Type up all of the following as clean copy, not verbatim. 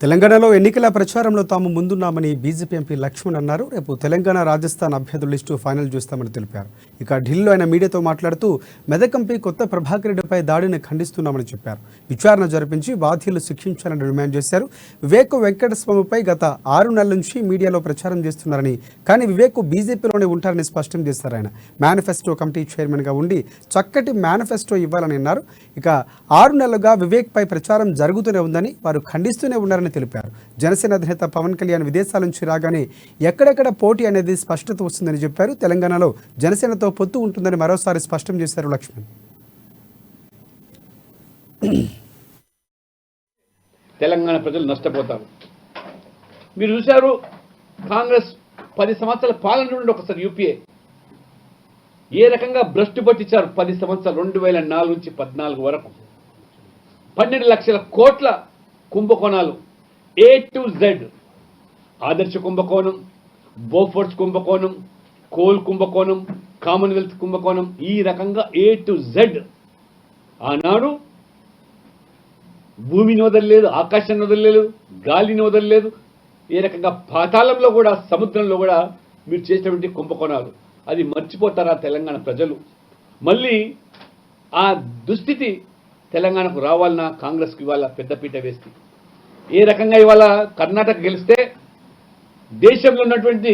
తెలంగాణలో ఎన్నికల ప్రచారంలో తాము ముందున్నామని బీజేపీ ఎంపీ లక్ష్మణ్ అన్నారు. రేపు తెలంగాణ రాజస్థాన్ అభ్యర్థుల లిస్టు ఫైనల్ చూస్తామని తెలిపారు. ఇక ఢిల్లీలో ఆయన మీడియాతో మాట్లాడుతూ మెదక్ ఎంపీ కొత్త ప్రభాకర్ రెడ్డిపై దాడిని ఖండిస్తున్నామని చెప్పారు. విచారణ జరిపించి బాధ్యులు శిక్షించాలని డిమాండ్ చేశారు. వివేక్ వెంకటస్వామిపై గత 6 నెలల నుంచి మీడియాలో ప్రచారం చేస్తున్నారని, కానీ వివేక్ బీజేపీలోనే ఉంటారని స్పష్టం చేశారు. ఆయన మేనిఫెస్టో కమిటీ చైర్మన్గా ఉండి చక్కటి మేనిఫెస్టో ఇవ్వాలని అన్నారు. ఇక 6 నెలలుగా వివేక్ పై ప్రచారం జరుగుతూనే ఉందని, వారు ఖండిస్తూనే ఉన్నారని తెలిపారు. జనసేన అధినేత పవన్ కళ్యాణ్ విదేశాల నుంచి రాగానే ఎక్కడెక్కడ పోటీ అనేది స్పష్టత వస్తుందని చెప్పారు. తెలంగాణలో జనసేనతో పొత్తు ఉంటుందని మరోసారి స్పష్టం చేశారు లక్ష్మణ్. తెలంగాణ ప్రజలు నష్టపోతారు. మీరు చూశారు, కాంగ్రెస్ 10 సంవత్సరాల పాలన నుండి ఒకసారి యూపీఏ ఏ రకంగా భ్రష్టు పట్టించారు. 10 సంవత్సరాలు 2004 నుంచి 14 వరకు 12 లక్షల కోట్ల కుంభకోణాలు A to Z. ఆదర్శ కుంభకోణం, బోఫోర్స్ కుంభకోణం, కోల్ కుంభకోణం, కామన్వెల్త్ కుంభకోణం, ఈ రకంగా A to Z. ఆనాడు భూమిని వదలలేదు, ఆకాశాన్ని వదలలేదు, గాలిని వదలలేదు, ఏ రకంగా పాతాళంలో కూడా, సముద్రంలో కూడా మీరు చేసినటువంటి కుంభకోణాలు. అది మర్చిపోతారా తెలంగాణ ప్రజలు? మళ్ళీ ఆ దుస్థితి తెలంగాణకు రావాలన్నా కాంగ్రెస్కి ఇవాళ పెద్దపీట వేసి, ఏ రకంగా ఇవాళ కర్ణాటక గెలిస్తే దేశంలో ఉన్నటువంటి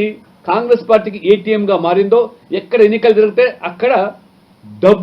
కాంగ్రెస్ పార్టీకి ATMగా మారిందో, ఎక్కడ ఎన్నికలు జరిగితే అక్కడ డబ్బు